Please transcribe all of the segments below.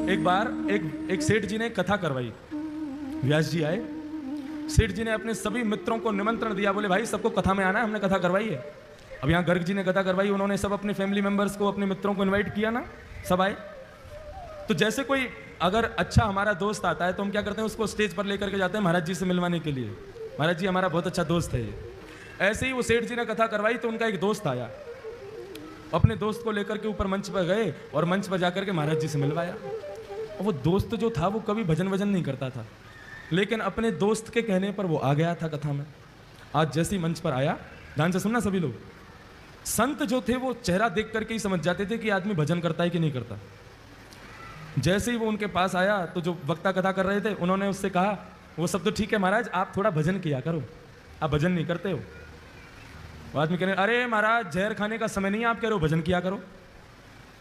एक बार एक सेठ जी ने कथा करवाई। व्यास जी आए, सेठ जी ने अपने सभी मित्रों को निमंत्रण दिया, बोले भाई सबको कथा में आना है, हमने कथा करवाई है। अब यहाँ गर्ग जी ने कथा करवाई, उन्होंने सब अपने फैमिली मेंबर्स को, अपने मित्रों को इनवाइट किया ना, सब आए। तो जैसे कोई अगर अच्छा हमारा दोस्त आता है तो हम क्या करते हैं, उसको स्टेज पर लेकर के जाते हैं महाराज जी से मिलवाने के लिए, महाराज जी हमारा बहुत अच्छा दोस्त है ये। ऐसे ही वो सेठ जी ने कथा करवाई तो उनका एक दोस्त आया, अपने दोस्त को लेकर के ऊपर मंच पर गए और मंच पर जाकर के महाराज जी से मिलवाया। और वो दोस्त जो था वो कभी भजन वजन नहीं करता था, लेकिन अपने दोस्त के कहने पर वो आ गया था कथा में। आज जैसे ही मंच पर आया, ध्यान से सुनना सभी लोग, संत जो थे वो चेहरा देख करके ही समझ जाते थे कि आदमी भजन करता है कि नहीं करता। जैसे ही वो उनके पास आया तो जो वक्ता कथा कर रहे थे उन्होंने उससे कहा, वो सब तो ठीक है महाराज, आप थोड़ा भजन किया करो, आप भजन नहीं करते हो। वो आदमी कह रहे, अरे महाराज जहर खाने का समय नहीं है, आप कह रहे हो भजन किया करो।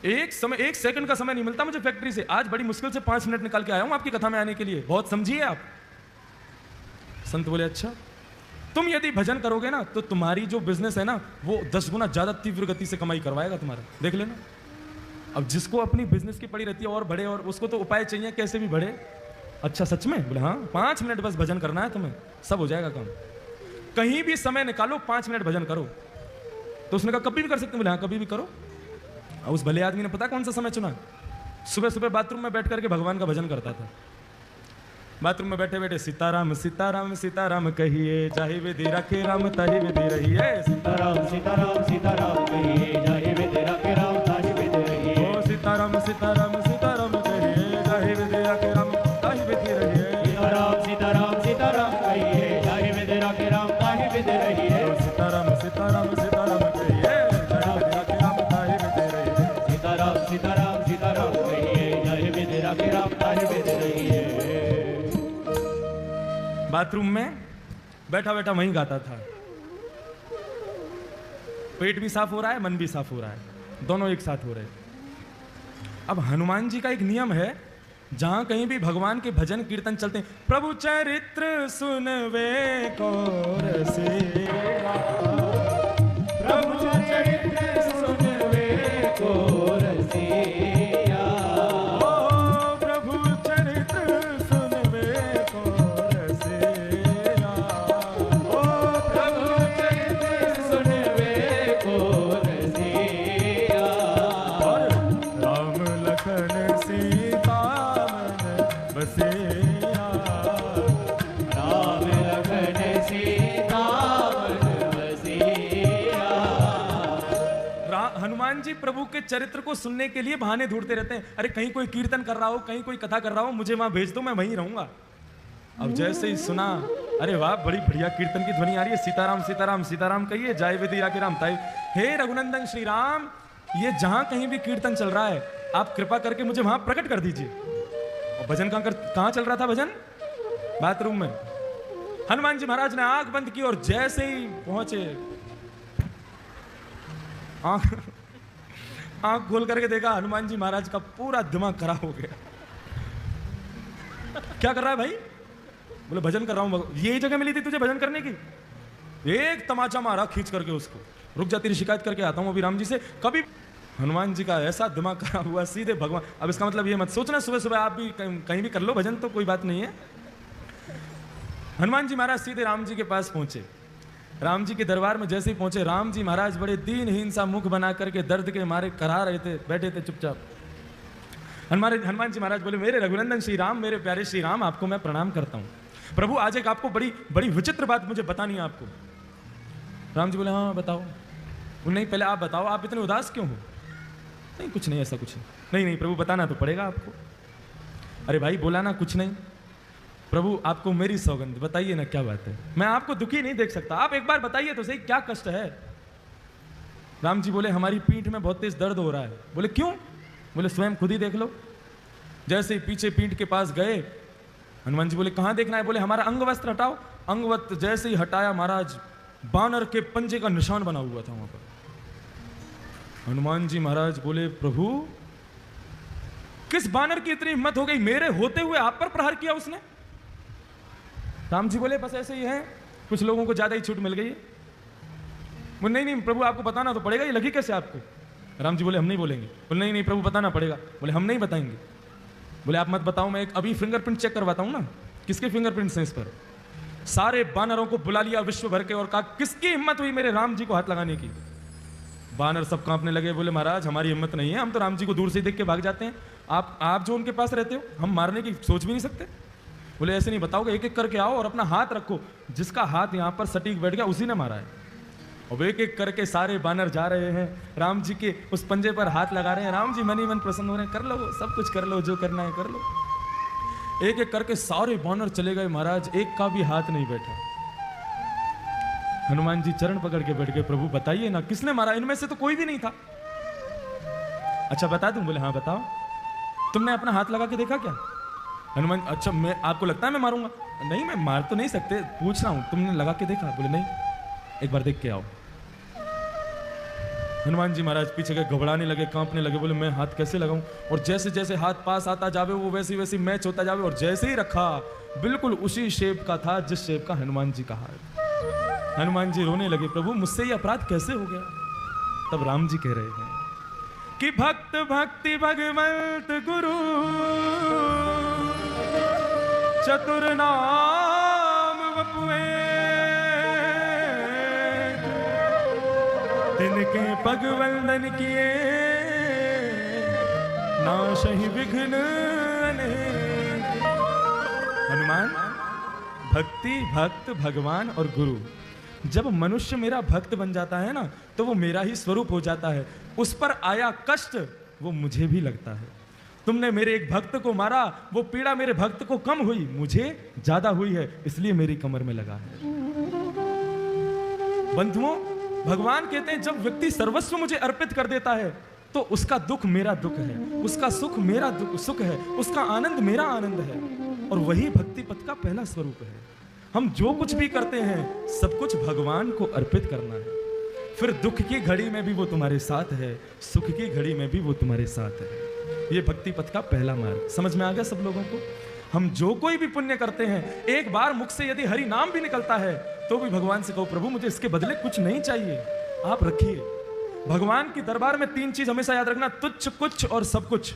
एक सेकंड का समय नहीं मिलता मुझे फैक्ट्री से, आज बड़ी मुश्किल से 5 मिनट निकाल के आया हूं आपकी कथा में आने के लिए, बहुत समझिए आप। संत बोले, अच्छा तुम यदि भजन करोगे ना तो तुम्हारी जो बिजनेस है ना वो 10 गुना ज्यादा तीव्र गति से कमाई करवाएगा तुम्हारा, देख लेना। अब जिसको अपनी बिजनेस की पड़ी रहती है और बढ़े, और उसको तो उपाय चाहिए कैसे भी बढ़े। अच्छा सच में? बोले हाँ, 5 मिनट बस भजन करना है तुम्हें, सब हो जाएगा काम। कहीं भी समय निकालो, 5 मिनट भजन करो। तो उसने कहा कभी भी कर सकते? बोले हाँ कभी भी करो। और उस भले आदमी ने पता कौन सा समय चुना? सुबह सुबह बाथरूम में बैठ करके भगवान का भजन करता था। बाथरूम में बैठे बैठे सीताराम सीताराम सीताराम कहिए, चाहे विधि रखे राम ताहि विधि रहिए। सीताराम सीताराम सीताराम कहिए, चाहे विधि रखे राम ताहि विधि रहिए। ओ सीताराम सीताराम सीताराम कहिए, चाहे विधि रखे राम ताहि विधि रहिए। सीताराम सीताराम सीताराम कहिए, चाहे विधि रखे राम ताहि विधि रहिए। सीताराम सीताराम सीताराम कहिए, चाहे विधि रखे राम ताहि विधि रहिए। सीताराम सीताराम सीताराम कहिए, चाहे विधि रखे राम ताहि विधि रहिए। बाथरूम में बैठा बैठा वहीं गाता था। पेट भी साफ हो रहा है, मन भी साफ हो रहा है, दोनों एक साथ हो रहे। अब हनुमान जी का एक नियम है, जहां कहीं भी भगवान के भजन कीर्तन चलते हैं, प्रभु चरित्र सुनवे को रसिया, प्रभु चरित्र सुनवे को रसिया, ओ प्रभु चरित्र सुनवे को रसिया, ओ प्रभु चरित्र सुनवे को रसिया। और राम लखन सीता मन बसिया, राम लखन सीता मन बसिया। हनुमान जी प्रभु के चरित्र को सुनने के लिए बहाने ढूंढते रहते हैं। अरे कहीं कोई कीर्तन कर रहा हो, कहीं कोई कथा कर रहा हो, मुझे वहां भेज दो, मैं वहीं रहूंगा। अब जैसे ही सुना, अरे वाह बड़ी बढ़िया कीर्तन की ध्वनि आ रही है, सीताराम सीताराम सीताराम कहिए, जय विधि राखे राम ताहि। हे रघुनंदन श्री राम, ये जहां कहीं भी कीर्तन चल रहा है आप कृपा करके मुझे वहां प्रकट कर दीजिए। और भजन कहां चल रहा था? भजन बाथरूम में। हनुमान जी महाराज ने आंख बंद की और जैसे ही पहुंचे, आंख खोल करके देखा, हनुमान जी महाराज का पूरा दिमाग खराब हो गया। क्या कर रहा है भाई? बोले भजन कर रहा हूं। यही जगह मिली थी तुझे भजन करने की? एक तमाचा मारा खींच करके उसको, रुक जा तेरी शिकायत करके आता हूं अभी राम जी से। कभी हनुमान जी का ऐसा दिमाग खराब हुआ, सीधे भगवान। अब इसका मतलब ये मत सोचना सुबह सुबह आप भी कहीं भी कर लो भजन, तो कोई बात नहीं है। हनुमान जी महाराज सीधे राम जी के पास पहुंचे। राम जी के दरबार में जैसे ही पहुंचे, राम जी महाराज बड़े दीनहीन सा मुख बना करके दर्द के मारे करा रहे थे, बैठे थे चुपचाप। हनुमान जी महाराज बोले, मेरे रघुनंदन श्री राम, मेरे प्यारे श्री राम, आपको मैं प्रणाम करता हूं। प्रभु आज एक आपको बड़ी बड़ी विचित्र बात मुझे बतानी है आपको। राम जी बोले, हाँ बताओ। नहीं पहले आप बताओ, आप इतने उदास क्यों हो? नहीं कुछ नहीं, ऐसा कुछ नहीं। नहीं प्रभु बताना तो पड़ेगा आपको। अरे भाई बोला ना कुछ नहीं। प्रभु आपको मेरी सौगंध, बताइए ना क्या बात है, मैं आपको दुखी नहीं देख सकता, आप एक बार बताइए तो सही क्या कष्ट है। राम जी बोले, हमारी पीठ में बहुत तेज दर्द हो रहा है। बोले क्यों? बोले स्वयं खुद ही देख लो। जैसे ही पीछे पीठ के पास गए, हनुमान जी बोले कहां देखना है? बोले हमारा अंग वस्त्र हटाओ। अंग वस्त्र जैसे ही हटाया महाराज, बानर के पंजे का निशान बना हुआ था वहां पर। हनुमान जी महाराज बोले, प्रभु किस बानर की इतनी हिम्मत हो गई, मेरे होते हुए आप पर प्रहार किया उसने? राम जी बोले, बस ऐसे ही है, कुछ लोगों को ज्यादा ही छूट मिल गई है। बोले नहीं नहीं प्रभु आपको बताना तो पड़ेगा, ये लगी कैसे आपको? राम जी बोले, हम नहीं बोलेंगे। बोले नहीं नहीं प्रभु बताना पड़ेगा। बोले हम नहीं बताएंगे। बोले आप मत बताओ, मैं एक अभी फिंगरप्रिंट चेक करवाता हूं ना। किसके फिंगरप्रिंट्स हैं इस पर? सारे बानरों को बुला लिया विश्व भर के और कहा किसकी हिम्मत हुई मेरे राम जी को हाथ लगाने की? बानर सब कांपने लगे, बोले महाराज हमारी हिम्मत नहीं है, हम तो राम जी को दूर से देख के भाग जाते हैं, आप जो उनके पास रहते हो हम मारने की सोच भी नहीं सकते। बोले ऐसे नहीं बताओगे, एक एक करके आओ और अपना हाथ रखो, जिसका हाथ यहाँ पर सटीक बैठ गया उसी ने मारा है। और एक एक करके सारे बानर जा रहे हैं, राम जी के उस पंजे पर हाथ लगा रहे हैं, राम जी मन ही मन प्रसन्न हो रहे हैं, कर लो सब कुछ कर लो, जो करना है कर लो। एक एक करके सारे बानर चले गए महाराज, एक का भी हाथ नहीं बैठा। हनुमान जी चरण पकड़ के बैठ गए, प्रभु बताइए ना किसने मारा? इनमें से तो कोई भी नहीं था। अच्छा बता दूं? बोले हाँ बताओ। तुमने अपना हाथ लगा के देखा क्या? हनुमान, अच्छा मैं आपको लगता है मैं मारूंगा? नहीं मैं मार तो नहीं सकते, पूछ रहा हूं तुमने लगा के देखा? बोले नहीं, एक बार देख के आओ। हनुमान जी महाराज पीछे गए, घबराने लगे, कांपने लगे, बोले मैं हाथ कैसे लगाऊं? और जैसे जैसे हाथ पास आता जावे वो वैसी वैसी मैच होता जावे, और जैसे ही रखा बिल्कुल उसी शेप का था जिस शेप का हनुमान जी का हाथ। हनुमान जी रोने लगे, प्रभु मुझसे ये अपराध कैसे हो गया? तब राम जी कह रहे हैं कि भक्त भक्ति भगवंत गुरु चतुर नाम वपुए, तिनके पग वंदन किए नाशहि विघ्न अनेक। हनुमान, भक्ति भक्त भगवान और गुरु, जब मनुष्य मेरा भक्त बन जाता है ना तो वो मेरा ही स्वरूप हो जाता है। उस पर आया कष्ट वो मुझे भी लगता है। तुमने मेरे एक भक्त को मारा, वो पीड़ा मेरे भक्त को कम हुई, मुझे ज्यादा हुई है, इसलिए मेरी कमर में लगा है। बंधुओं, भगवान कहते हैं जब व्यक्ति सर्वस्व मुझे अर्पित कर देता है तो उसका दुख मेरा दुख है, उसका सुख मेरा सुख है, उसका आनंद मेरा आनंद है। और वही भक्ति पथ का पहला स्वरूप है। हम जो कुछ भी करते हैं सब कुछ भगवान को अर्पित करना है। फिर दुख की घड़ी में भी वो तुम्हारे साथ है, सुख की घड़ी में भी वो तुम्हारे साथ है। ये भक्ति पथ का पहला मार्ग समझ में आ गया सब लोगों को? हम जो कोई भी पुण्य करते हैं, एक बार मुख से यदि हरि नाम भी निकलता है तो भी भगवान से कहो प्रभु मुझे इसके बदले कुछ नहीं चाहिए, आप रखिए। भगवान के दरबार में तीन चीज हमेशा याद रखना, तुच्छ कुछ और सब कुछ।